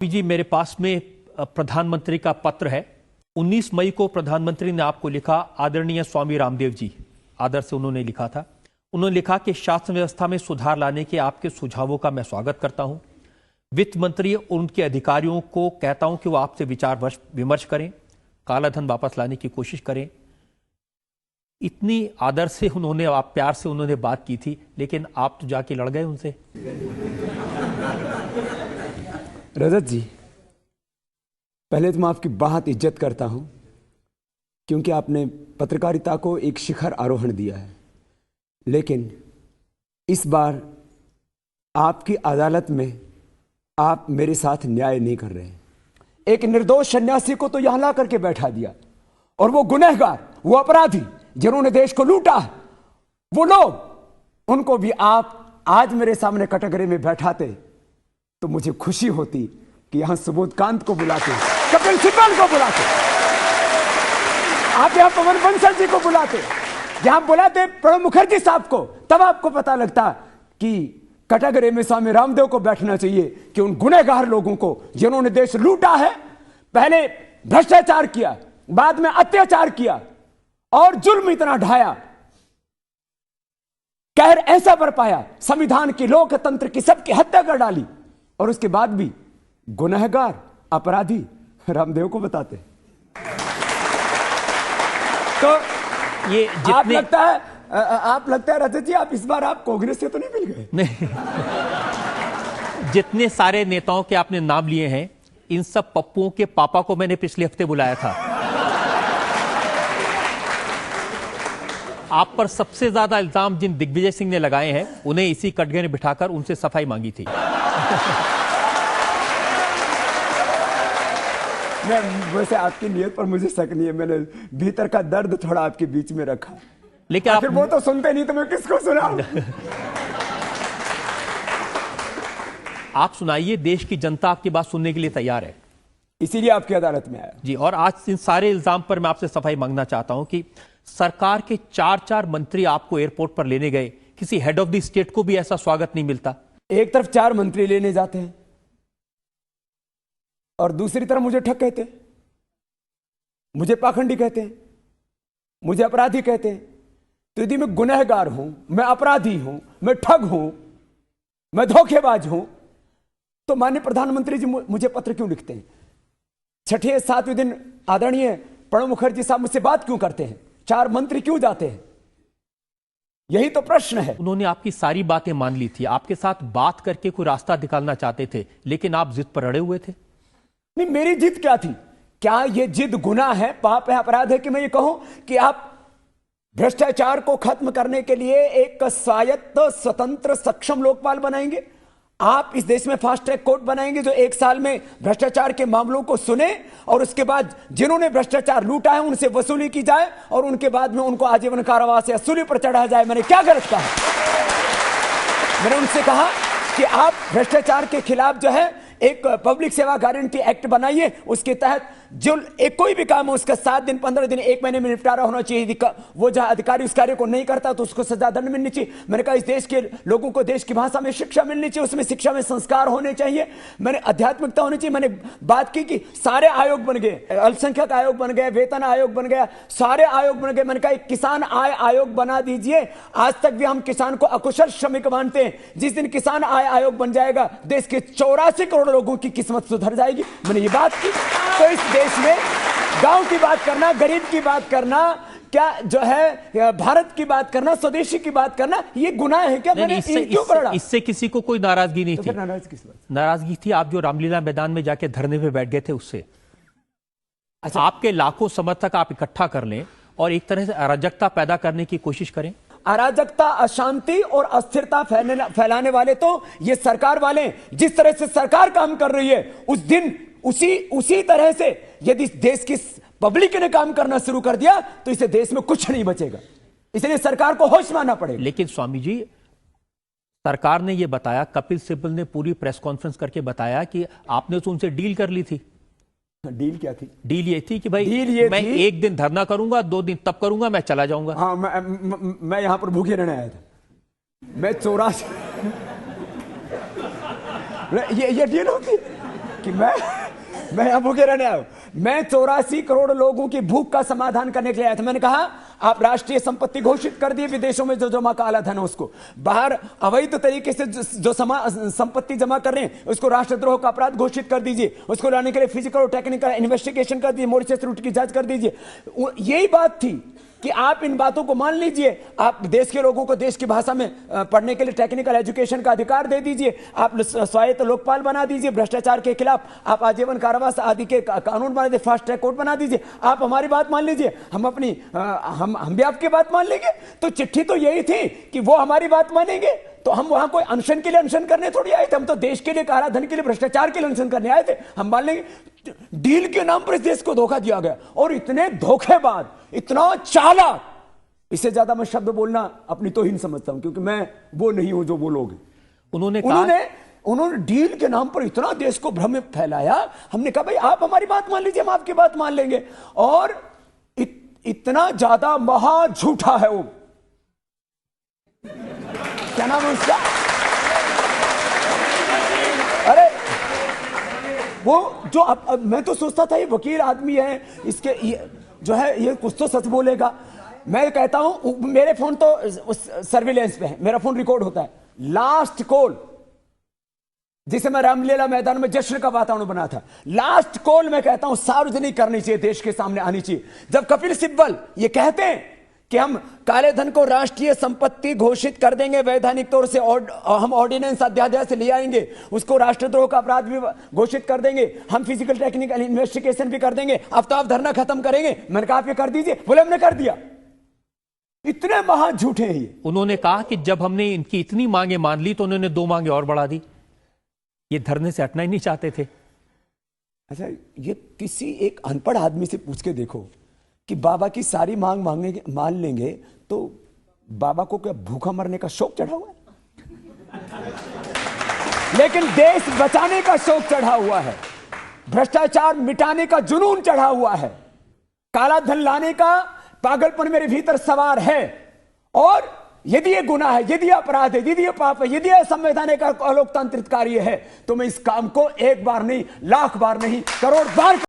जी मेरे पास में प्रधानमंत्री का पत्र है। 19 मई को प्रधानमंत्री ने आपको लिखा, आदरणीय स्वामी रामदेव जी, आदर से उन्होंने लिखा था। उन्होंने लिखा कि शासन व्यवस्था में सुधार लाने के आपके सुझावों का मैं स्वागत करता हूं। वित्त मंत्री और उनके अधिकारियों को कहता हूं कि वो आपसे विचार विमर्श करें, काला धन वापस लाने की कोशिश करें। इतनी आदर से उन्होंने, आप प्यार से उन्होंने बात की थी, लेकिन आप तो जाके लड़ गए उनसे। रजत जी, पहले तो मैं आपकी बहुत इज्जत करता हूं क्योंकि आपने पत्रकारिता को एक शिखर आरोहण दिया है, लेकिन इस बार आपकी अदालत में आप मेरे साथ न्याय नहीं कर रहे हैं। एक निर्दोष सन्यासी को तो यहां ला करके बैठा दिया, और वो गुनहगार, वो अपराधी जिन्होंने देश को लूटा है, वो लोग, उनको भी आप आज मेरे सामने कटघरे में बैठाते तो मुझे खुशी होती कि यहां सुबोध कांत को बुलाते, कपिल सिब्बल को बुलाते, आप यहां पवन बंसल जी को बुलाते, यहां बुलाते प्रणब मुखर्जी साहब को, तब आपको पता लगता कि कटघरे में स्वामी रामदेव को बैठना चाहिए कि उन गुनहगार लोगों को जिन्होंने देश लूटा है, पहले भ्रष्टाचार किया, बाद में अत्याचार किया और जुल्म इतना ढाया, कहर ऐसा बरपाया, संविधान की, लोकतंत्र की, सबकी हत्या कर डाली, और उसके बाद भी गुनहगार अपराधी रामदेव को बताते। तो ये आप लगता है रजत जी, आप इस बार आप कांग्रेस से तो नहीं मिल गए? नहीं। जितने सारे नेताओं के आपने नाम लिए हैं, इन सब पप्पुओं के पापा को मैंने पिछले हफ्ते बुलाया था। आप पर सबसे ज्यादा इल्जाम जिन दिग्विजय सिंह ने लगाए हैं, उन्हें इसी कटघरे में बिठाकर उनसे सफाई मांगी थी। वैसे आपकी नियत पर मुझे शक नहीं है, मैंने भीतर का दर्द थोड़ा आपके बीच में रखा, लेकिन आप वो तो सुनते नहीं, तो मैं किसको सुनाऊं? आप सुनाइए, देश की जनता आपकी बात सुनने के लिए तैयार है, इसीलिए आपकी अदालत में आया जी। और आज इन सारे इल्जाम पर मैं आपसे सफाई मांगना चाहता हूं कि सरकार के 4 मंत्री आपको एयरपोर्ट पर लेने गए, किसी हेड ऑफ द स्टेट को भी ऐसा स्वागत नहीं मिलता। एक तरफ 4 मंत्री लेने जाते हैं और दूसरी तरफ मुझे ठग कहते हैं, मुझे पाखंडी कहते हैं, मुझे अपराधी कहते हैं। तो यदि मैं गुनहगार हूं, मैं अपराधी हूं, मैं ठग हूं, मैं धोखेबाज हूं, तो माननीय प्रधानमंत्री जी मुझे पत्र क्यों लिखते हैं? 6ठे 7वें दिन आदरणीय प्रणब मुखर्जी साहब मुझसे बात क्यों करते हैं? 4 मंत्री क्यों जाते हैं? यही तो प्रश्न है। उन्होंने आपकी सारी बातें मान ली थी, आपके साथ बात करके कोई रास्ता निकालना चाहते थे, लेकिन आप जिद पर अड़े हुए थे। नहीं, मेरी जिद क्या थी? क्या यह जिद गुनाह है, पाप है, अपराध है कि मैं ये कहूं कि आप भ्रष्टाचार को खत्म करने के लिए एक स्वायत्त, स्वतंत्र, सक्षम लोकपाल बनाएंगे? आप इस देश में फास्ट ट्रैक कोर्ट बनाएंगे जो 1 साल में भ्रष्टाचार के मामलों को सुने और उसके बाद जिन्होंने भ्रष्टाचार लूटा है उनसे वसूली की जाए और उनके बाद में उनको आजीवन कारावास या सूली पर चढ़ाया जाए? मैंने क्या गलत कहा? मैंने उनसे कहा कि आप भ्रष्टाचार के खिलाफ जो है एक पब्लिक सेवा गारंटी एक्ट बनाइए, उसके तहत जो एक कोई भी काम हो उसका 7 दिन, 15 दिन, 1 महीने में निपटारा होना चाहिए। वो जहां अधिकारी उस कार्य को नहीं करता तो उसको सजा दंड मिलनी चाहिए। मैंने कहा इस देश के लोगों को देश की भाषा में शिक्षा मिलनी चाहिए, उसमें शिक्षा में संस्कार होने चाहिए, मैंने आध्यात्मिकता होनी चाहिए। मैंने बात की कि सारे आयोग बन गए, अल्पसंख्यक आयोग बन गया, वेतन आयोग बन गया, सारे आयोग बन गए। मैंने कहा एक किसान आय आयोग बना दीजिए। आज तक भी हम किसान को अकुशल श्रमिक मानते हैं, जिस दिन किसान आय आयोग बन जाएगा देश के 84 करोड़ लोगों की किस्मत सुधर जाएगी। मैंने ये बात की। तो इस देश में गांव की बात करना, गरीब की बात करना, क्या जो है भारत की बात करना, स्वदेशी की बात करना, ये गुनाह है क्या? मैंने इससे किसी को कोई नाराजगी नहीं थी। नाराजगी थी आप जो रामलीला मैदान में जाके धरने पे बैठ गए थे उससे। अच्छा, आपके लाखों समर्थक आप इकट्ठा कर लें और एक तरह से अराजकता पैदा करने की कोशिश करें। अराजकता, अशांति और अस्थिरता फैलाने वाले तो ये सरकार वाले, जिस तरह से सरकार काम कर रही है उस दिन उसी तरह से यदि देश की पब्लिक ने काम करना शुरू कर दिया तो इसे देश में कुछ नहीं बचेगा। इसलिए सरकार को होश मानना पड़ेगा। लेकिन स्वामी जी, सरकार ने यह बताया, कपिल सिब्बल ने पूरी प्रेस कॉन्फ्रेंस करके बताया कि आपने तो उनसे डील कर ली थी। डील क्या थी? डील ये थी कि भाई मैं 1 दिन धरना करूंगा, 2 दिन तब करूंगा, मैं चला जाऊंगा। हाँ, मैं यहां पर भूखे रहने आया था। मैं 84 ये डील होती? कि मैं यहां भूखे रहने आया हूं। मैं 84 करोड़ लोगों की भूख का समाधान करने के लिए आया था। मैंने कहा आप राष्ट्रीय संपत्ति घोषित कर दिए, विदेशों में जो जमा काला धन है उसको, बाहर अवैध तरीके से जो संपत्ति जमा कर रहे हैं उसको राष्ट्रद्रोह का अपराध घोषित कर दीजिए, उसको लाने के लिए फिजिकल और टेक्निकल इन्वेस्टिगेशन कर दीजिए, मॉरिशस रूट की जांच कर दीजिए। यही बात थी कि आप इन बातों को मान लीजिए, आप देश के लोगों को देश की भाषा में पढ़ने के लिए टेक्निकल एजुकेशन का अधिकार दे दीजिए, आप स्वायत्त लोकपाल बना दीजिए, भ्रष्टाचार के खिलाफ आप आजीवन कारावास आदि के कानून बना दीजिए, फास्ट ट्रैक कोर्ट बना दीजिए। आप हमारी बात मान लीजिए, हम अपनी हम भी आपकी बात मान लेंगे। तो चिट्ठी तो यही थी कि वो हमारी बात मानेंगे, तो हम वहां कोई अनशन के लिए अनशन करने थोड़ी आए थे, हम तो देश के लिए, काला धन के लिए, भ्रष्टाचार के लिए अनशन करने आए थे। हम मान लेंगे डील के नाम पर इस देश को धोखा दिया गया, और इतने धोखेबाज, इतना चालाक, इससे ज्यादा मैं शब्द बोलना अपनी तौहीन समझता हूं, क्योंकि मैं वो नहीं हूं जो वो लोग हैं। उन्होंने डील के नाम पर इतना देश को भ्रम में फैलाया। हमने कहा भाई आप हमारी बात मान लीजिए, हम आपकी बात मान लेंगे। और इतना ज्यादा महा झूठा है वो, क्या नाम है उसका, अरे वो जो अब मैं तो सोचता था ये वकील आदमी है, इसके जो है ये कुछ तो सच बोलेगा। मैं कहता हूं मेरे फोन तो सर्विलेंस पे है, मेरा फोन रिकॉर्ड होता है। लास्ट कॉल जिसे मैं रामलीला मैदान में जश्न का वातावरण बना था, लास्ट कॉल मैं कहता हूं सार्वजनिक करनी चाहिए, देश के सामने आनी चाहिए। जब कपिल सिब्बल ये कहते हैं कि हम काले धन को राष्ट्रीय संपत्ति घोषित कर देंगे वैधानिक तौर से, हम ऑर्डिनेंस अध्यादेश ले आएंगे, उसको राष्ट्रद्रोह का अपराध भी घोषित कर देंगे, हम फिजिकल टेक्निकल इन्वेस्टिगेशन भी कर देंगे, अब तो आप धरना खत्म करेंगे। मैंने कहा आप ये कर दीजिए, बोले हमने कर दिया। इतने महा झूठे हैं ये। उन्होंने कहा कि जब हमने इनकी इतनी मांगे मान ली तो उन्होंने 2 मांगे और बढ़ा दी। ये धरने से हटना ही नहीं चाहते थे। अच्छा, ये किसी एक अनपढ़ आदमी से पूछ के देखो कि बाबा की सारी मांग मान लेंगे तो बाबा को क्या भूखा मरने का शौक चढ़ा हुआ है? लेकिन देश बचाने का शौक चढ़ा हुआ है, भ्रष्टाचार मिटाने का जुनून चढ़ा हुआ है, काला धन लाने का पागलपन मेरे भीतर सवार है। और यदि ये गुनाह है, यदि अपराध है, यदि ये पाप है, यदि ये असंवैधानिक अलोकतांत्रिक कार्य है, तो मैं इस काम को एक बार नहीं, लाख बार नहीं, करोड़ बार